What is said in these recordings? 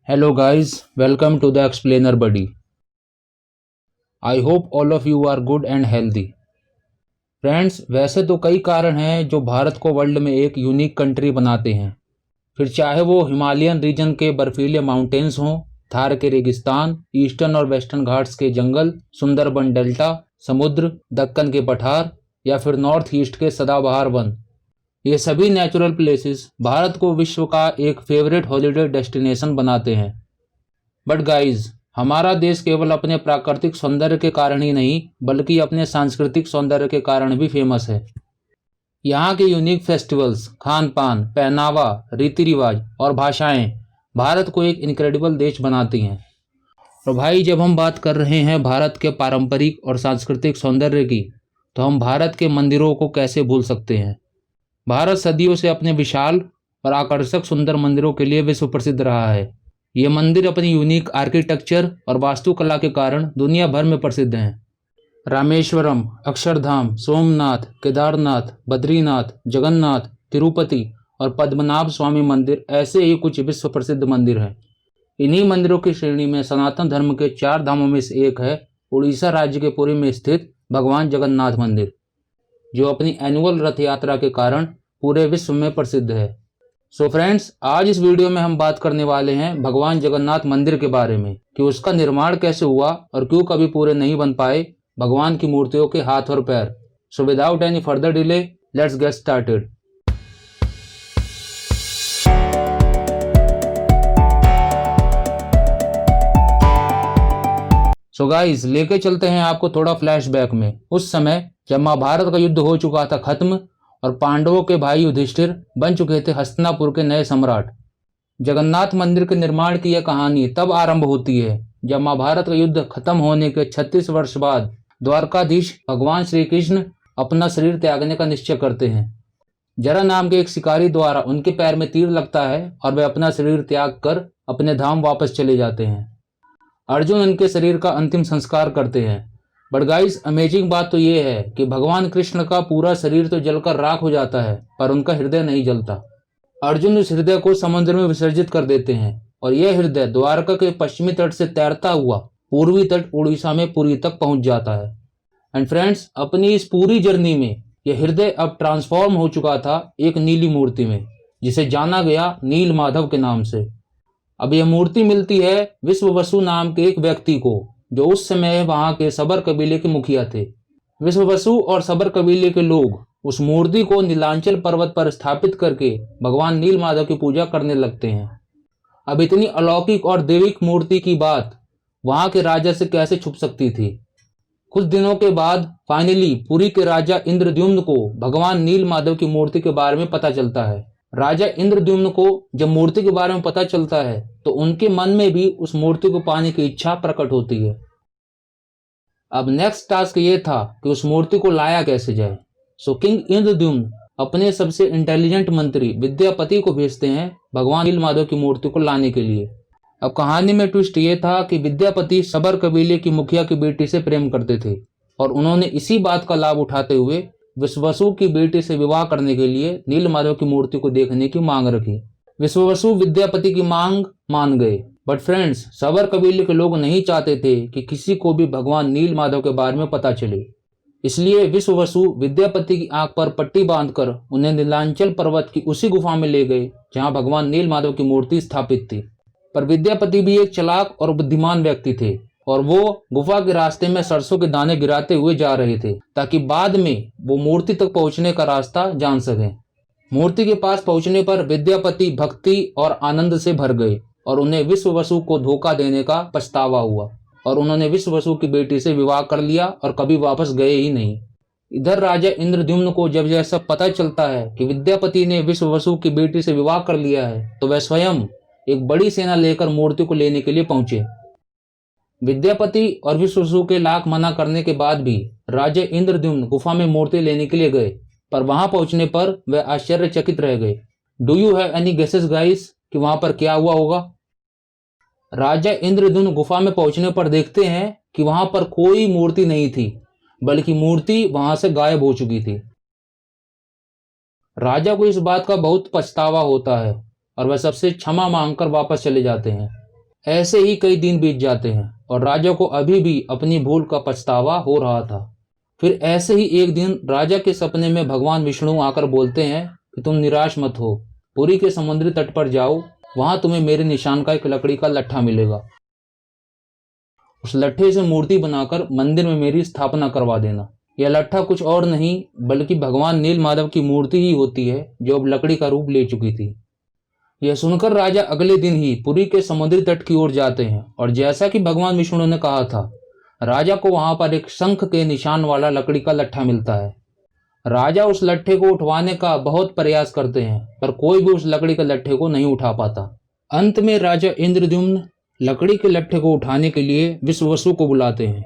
Hello guys, welcome to the Explainer Buddy. I hope all of you are good and healthy. Friends, वैसे तो कई कारण हैं जो भारत को वर्ल्ड में एक यूनिक कंट्री बनाते हैं। फिर चाहे वो हिमालयन रीजन के बर्फीले माउंटेन्स हों, थार के रेगिस्तान, ईस्टर्न और वेस्टर्न घाट्स के जंगल, सुंदरबन डेल्टा, समुद्र, दक्कन के पठार या फिर नॉर्थ ईस्ट के सदाबहार वन। ये सभी नेचुरल प्लेसेस भारत को विश्व का एक फेवरेट हॉलीडे डेस्टिनेशन बनाते हैं। बट गाइज, हमारा देश केवल अपने प्राकृतिक सौंदर्य के कारण ही नहीं बल्कि अपने सांस्कृतिक सौंदर्य के कारण भी फेमस है। यहाँ के यूनिक फेस्टिवल्स, खान पान, पहनावा, रीति रिवाज और भाषाएं भारत को एक इनक्रेडिबल देश बनाती हैं। और भाई, जब हम बात कर रहे हैं भारत के पारंपरिक और सांस्कृतिक सौंदर्य की, तो हम भारत के मंदिरों को कैसे भूल सकते हैं। भारत सदियों से अपने विशाल और आकर्षक सुंदर मंदिरों के लिए विश्व प्रसिद्ध रहा है। ये मंदिर अपनी यूनिक आर्किटेक्चर और वास्तुकला के कारण दुनिया भर में प्रसिद्ध हैं। रामेश्वरम, अक्षरधाम, सोमनाथ, केदारनाथ, बद्रीनाथ, जगन्नाथ, तिरुपति और पद्मनाभ स्वामी मंदिर ऐसे ही कुछ विश्व प्रसिद्ध मंदिर हैं। इन्हीं मंदिरों की श्रेणी में सनातन धर्म के 4 धामों में से एक है उड़ीसा राज्य के पुरी में स्थित भगवान जगन्नाथ मंदिर, जो अपनी एनुअल रथ यात्रा के कारण पूरे विश्व में प्रसिद्ध है। सो फ्रेंड्स, आज इस वीडियो में हम बात करने वाले हैं भगवान जगन्नाथ मंदिर के बारे में कि उसका निर्माण कैसे हुआ और क्यों कभी पूरे नहीं बन पाए भगवान की मूर्तियों के हाथ और पैर। So without any further delay, let's get started. So guys, लेके चलते हैं आपको थोड़ा फ्लैशबैक में, उस समय जब महाभारत का युद्ध हो चुका था खत्म और पांडवों के भाई युधिष्ठिर बन चुके थे हस्तिनापुर के नए सम्राट। जगन्नाथ मंदिर के निर्माण की यह कहानी तब आरंभ होती है जब महाभारत का युद्ध खत्म होने के 36 वर्ष बाद द्वारकाधीश भगवान श्री कृष्ण अपना शरीर त्यागने का निश्चय करते हैं। जरा नाम के एक शिकारी द्वारा उनके पैर में तीर लगता है और वे अपना शरीर त्याग कर अपने धाम वापस चले जाते हैं। अर्जुन उनके शरीर का अंतिम संस्कार करते हैं। बट गाइस, अमेजिंग बात तो ये है कि भगवान कृष्ण का पूरा शरीर तो जलकर राख हो जाता है पर उनका हृदय नहीं जलता। अर्जुन उस हृदय को समुद्र में विसर्जित कर देते हैं और यह हृदय द्वारका के पश्चिमी तट से तैरता हुआ पूर्वी तट उड़ीसा में पुरी तक पहुंच जाता है। एंड फ्रेंड्स, अपनी इस पूरी जर्नी में यह हृदय अब ट्रांसफॉर्म हो चुका था एक नीली मूर्ति में, जिसे जाना गया नील माधव के नाम से। अब यह मूर्ति मिलती है विश्ववसु नाम के एक व्यक्ति को, जो उस समय वहां के सबर कबीले के मुखिया थे। विश्ववसु और सबर कबीले के लोग उस मूर्ति को नीलांचल पर्वत पर स्थापित करके भगवान नील माधव की पूजा करने लगते हैं। अब इतनी अलौकिक और दैविक मूर्ति की बात वहां के राजा से कैसे छुप सकती थी। कुछ दिनों के बाद फाइनली पुरी के राजा इंद्रद्युम्न को भगवान नील माधव की मूर्ति के बारे में पता चलता है। राजा इंद्रद्युम्न को जब मूर्ति के बारे में पता चलता है तो उनके मन में भी उस मूर्ति को पाने की इच्छा प्रकट होती है। अब नेक्स्ट टास्क ये था कि उस मूर्ति को लाया कैसे जाए। सो किंग इंद्रद्युम्न अपने सबसे इंटेलिजेंट मंत्री विद्यापति को भेजते हैं भगवान नील माधव की मूर्ति को लाने के लिए। अब कहानी में ट्विस्ट ये था कि विद्यापति सबर कबीले की मुखिया की बेटी से प्रेम करते थे और उन्होंने इसी बात का लाभ उठाते हुए विश्ववसु की बेटी से विवाह करने के लिए नील माधव की मूर्ति को देखने की मांग रखी। विश्ववसु विद्यापति की मांग मान गए, बट फ्रेंड्स, सबर कबीले के लोग नहीं चाहते थे कि किसी को भी भगवान नील माधव के बारे में पता चले। इसलिए विश्ववसु विद्यापति की आंख पर पट्टी बांधकर उन्हें नीलांचल पर्वत की उसी गुफा में ले गए जहां भगवान नील माधव की मूर्ति स्थापित थी। पर विद्यापति भी एक चालाक और बुद्धिमान व्यक्ति थे और वो गुफा के रास्ते में सरसों के दाने गिराते हुए जा रहे थे ताकि बाद में वो मूर्ति तक पहुंचने का रास्ता जान सकें। मूर्ति के पास पहुंचने पर विद्यापति भक्ति और आनंद से भर गए और उन्हें विश्ववसु को धोखा देने का पछतावा हुआ और उन्होंने विश्ववसु की बेटी से विवाह कर लिया और कभी वापस गए ही नहीं। इधर राजा इंद्रद्युम्न को जब यह सब पता चलता है कि विद्यापति ने विश्ववसु की बेटी से विवाह कर लिया है तो वह स्वयं एक बड़ी सेना लेकर मूर्ति को लेने के लिए पहुंचे। विद्यापति और विश्ववसु के लाख मना करने के बाद भी राजा इंद्रद्युम्न गुफा में मूर्ति लेने के लिए गए, पर वहां पहुंचने पर वे आश्चर्यचकित रह गए। Do you have any guesses guys कि वहां पर क्या हुआ होगा? राजा इंद्रद्युम्न गुफा में पहुंचने पर देखते हैं कि वहां पर कोई मूर्ति नहीं थी, बल्कि मूर्ति वहां से गायब हो चुकी थी। राजा को इस बात का बहुत पछतावा होता है और वह सबसे क्षमा मांगकर वापस चले जाते हैं। ऐसे ही कई दिन बीत जाते हैं और राजा को अभी भी अपनी भूल का पछतावा हो रहा था। फिर ऐसे ही एक दिन राजा के सपने में भगवान विष्णु आकर बोलते हैं कि तुम निराश मत हो, पुरी के समुद्री तट पर जाओ, वहां तुम्हें मेरे निशान का एक लकड़ी का लट्ठा मिलेगा। उस लट्ठे से मूर्ति बनाकर मंदिर में मेरी स्थापना करवा देना। यह लट्ठा कुछ और नहीं बल्कि भगवान नील माधव की मूर्ति ही होती है, जो अब लकड़ी का रूप ले चुकी थी। यह सुनकर राजा अगले दिन ही पुरी के समुद्री तट की ओर जाते हैं और जैसा कि भगवान विष्णु ने कहा था, राजा को वहां पर एक शंख के निशान वाला लकड़ी का लट्ठा मिलता है। राजा उस लट्ठे को उठवाने का बहुत प्रयास करते हैं, पर कोई भी उस लकड़ी के लट्ठे को नहीं उठा पाता। अंत में राजा इंद्रद्युम्न लकड़ी के लट्ठे को उठाने के लिए विश्ववसु को बुलाते हैं।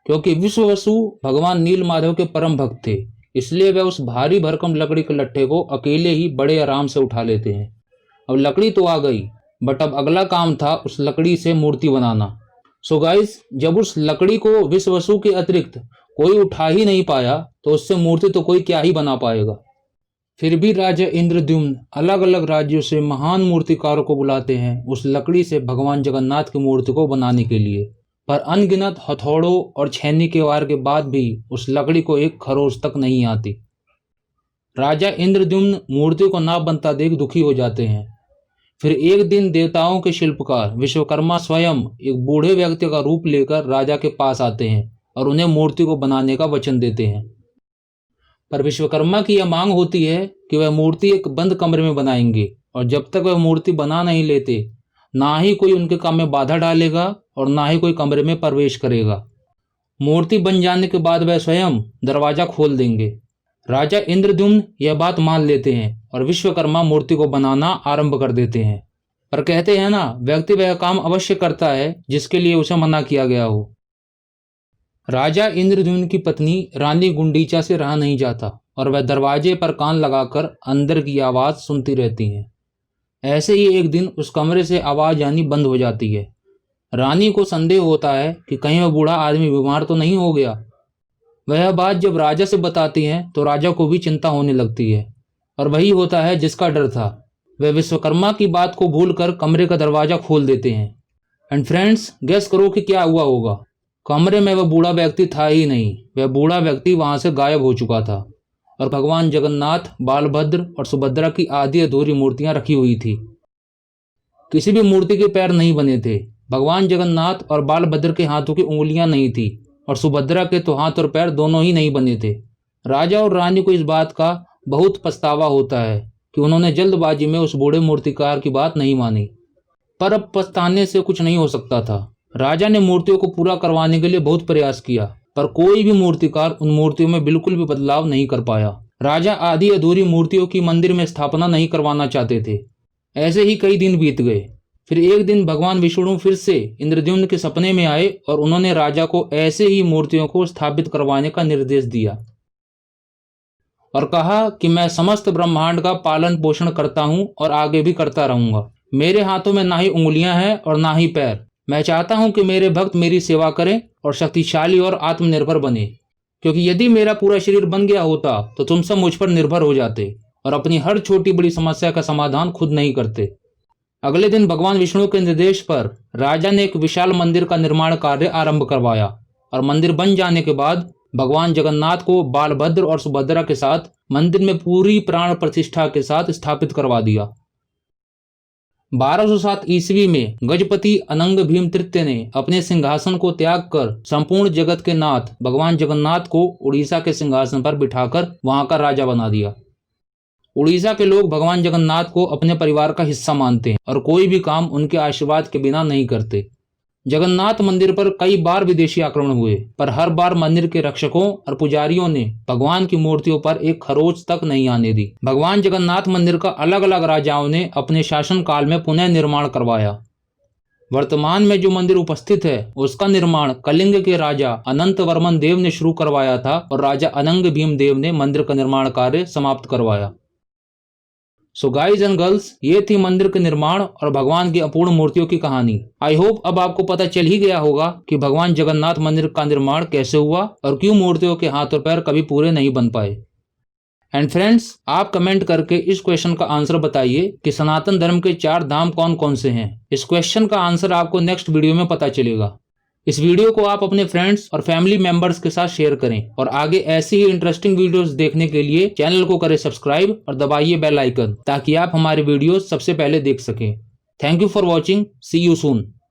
क्योंकि विश्ववसु भगवान नील माधव के परम भक्त थे, इसलिए वे उस भारी भरकम लकड़ी के लट्ठे को अकेले ही बड़े आराम से उठा लेते हैं। अब लकड़ी तो आ गई, बट अब अगला काम था उस लकड़ी से मूर्ति बनाना। सो गाइस, जब उस लकड़ी को विश्ववसु के अतिरिक्त कोई उठा ही नहीं पाया तो उससे मूर्ति तो कोई क्या ही बना पाएगा। फिर भी राजा इंद्रद्युम्न अलग अलग राज्यों से महान मूर्तिकारों को बुलाते हैं उस लकड़ी से भगवान जगन्नाथ की मूर्ति को बनाने के लिए, पर अनगिनत हथौड़ों और छेनी के वार के बाद भी उस लकड़ी को एक खरोच तक नहीं आती। राजा इंद्रद्युम्न मूर्ति को ना बनता देख दुखी हो जाते हैं। फिर एक दिन देवताओं के शिल्पकार विश्वकर्मा स्वयं एक बूढ़े व्यक्ति का रूप लेकर राजा के पास आते हैं और उन्हें मूर्ति को बनाने का वचन देते हैं। पर विश्वकर्मा की यह मांग होती है कि वह मूर्ति एक बंद कमरे में बनाएंगे और जब तक वह मूर्ति बना नहीं लेते, ना ही कोई उनके काम में बाधा डालेगा और ना ही कोई कमरे में प्रवेश करेगा। मूर्ति बन जाने के बाद वह स्वयं दरवाजा खोल देंगे। राजा इंद्रद्युम्न यह बात मान लेते हैं और विश्वकर्मा मूर्ति को बनाना आरंभ कर देते हैं। पर कहते हैं ना, व्यक्ति वह काम अवश्य करता है जिसके लिए उसे मना किया गया हो। राजा इंद्रद्युम्न की पत्नी रानी गुंडीचा से रहा नहीं जाता और वह दरवाजे पर कान लगाकर अंदर की आवाज सुनती रहती हैं। ऐसे ही एक दिन उस कमरे से आवाज आनी बंद हो जाती है। रानी को संदेह होता है कि कहीं वह बूढ़ा आदमी बीमार तो नहीं हो गया। वह बात जब राजा से बताती हैं तो राजा को भी चिंता होने लगती है और वही होता है जिसका डर था। वह विश्वकर्मा की बात को भूलकर कमरे का दरवाजा खोल देते हैं। एंड फ्रेंड्स, गेस करो कि क्या हुआ होगा। कमरे में वह बूढ़ा व्यक्ति था ही नहीं। वह बूढ़ा व्यक्ति वहां से गायब हो चुका था और भगवान जगन्नाथ, बालभद्र और सुभद्रा की आधी अधूरी मूर्तियां रखी हुई थी। किसी भी मूर्ति के पैर नहीं बने थे। भगवान जगन्नाथ और बालभद्र के हाथों की उंगलियां नहीं थी और सुभद्रा के तो हाथ और पैर दोनों ही नहीं बने थे। राजा और रानी को इस बात का बहुत पछतावा होता है कि उन्होंने जल्दबाजी में उस बूढ़े मूर्तिकार की बात नहीं मानी, पर अब पछताने से कुछ नहीं हो सकता था। राजा ने मूर्तियों को पूरा करवाने के लिए बहुत प्रयास किया, पर कोई भी मूर्तिकार उन मूर्तियों में बिल्कुल भी बदलाव नहीं कर पाया। राजा आधी अधूरी मूर्तियों की मंदिर में स्थापना नहीं करवाना चाहते थे। ऐसे ही कई दिन बीत गए। फिर एक दिन भगवान विष्णु फिर से इंद्रद्युम्न के सपने में आए और उन्होंने राजा को ऐसे ही मूर्तियों को स्थापित करवाने का निर्देश दिया और कहा कि मैं समस्त ब्रह्मांड का पालन पोषण करता हूं और आगे भी करता रहूंगा। मेरे हाथों में ना ही उंगलियां हैं और ना ही पैर। मैं चाहता हूं कि मेरे भक्त मेरी सेवा करें और शक्तिशाली और आत्मनिर्भर बने, क्योंकि यदि मेरा पूरा शरीर बन गया होता तो तुम सब मुझ पर निर्भर हो जाते और अपनी हर छोटी बड़ी समस्या का समाधान खुद नहीं करते। अगले दिन भगवान विष्णु के निर्देश पर राजा ने एक विशाल मंदिर का निर्माण कार्य आरंभ करवाया और मंदिर बन जाने के बाद भगवान जगन्नाथ को बालभद्र और सुभद्रा के साथ मंदिर में पूरी प्राण प्रतिष्ठा के साथ स्थापित करवा दिया। 1207 ईस्वी में गजपति अनंग भीम तृतीय ने अपने सिंहासन को त्याग कर संपूर्ण जगत के नाथ भगवान जगन्नाथ को उड़ीसा के सिंहासन पर बिठाकर वहां का राजा बना दिया। उड़ीसा के लोग भगवान जगन्नाथ को अपने परिवार का हिस्सा मानते हैं और कोई भी काम उनके आशीर्वाद के बिना नहीं करते। जगन्नाथ मंदिर पर कई बार विदेशी आक्रमण हुए, पर हर बार मंदिर के रक्षकों और पुजारियों ने भगवान की मूर्तियों पर एक खरोच तक नहीं आने दी। भगवान जगन्नाथ मंदिर का अलग अलग राजाओं ने अपने शासन काल में पुनः निर्माण करवाया। वर्तमान में जो मंदिर उपस्थित है उसका निर्माण कलिंग के राजा अनंत वर्मन देव ने शुरू करवाया था और राजा अनंग भीम देव ने मंदिर का निर्माण कार्य समाप्त करवाया। सो गाइज एंड गर्ल्स, ये थी मंदिर के निर्माण और भगवान की अपूर्ण मूर्तियों की कहानी। आई होप अब आपको पता चल ही गया होगा कि भगवान जगन्नाथ मंदिर का निर्माण कैसे हुआ और क्यों मूर्तियों के हाथ और पैर कभी पूरे नहीं बन पाए। एंड फ्रेंड्स, आप कमेंट करके इस क्वेश्चन का आंसर बताइए कि सनातन धर्म के 4 धाम कौन कौन से हैं। इस क्वेश्चन का आंसर आपको नेक्स्ट वीडियो में पता चलेगा। इस वीडियो को आप अपने फ्रेंड्स और फैमिली मेंबर्स के साथ शेयर करें और आगे ऐसी ही इंटरेस्टिंग वीडियोस देखने के लिए चैनल को करें सब्सक्राइब और दबाइए बेल आइकन ताकि आप हमारे वीडियोस सबसे पहले देख सकें। Thank you for watching. See you soon.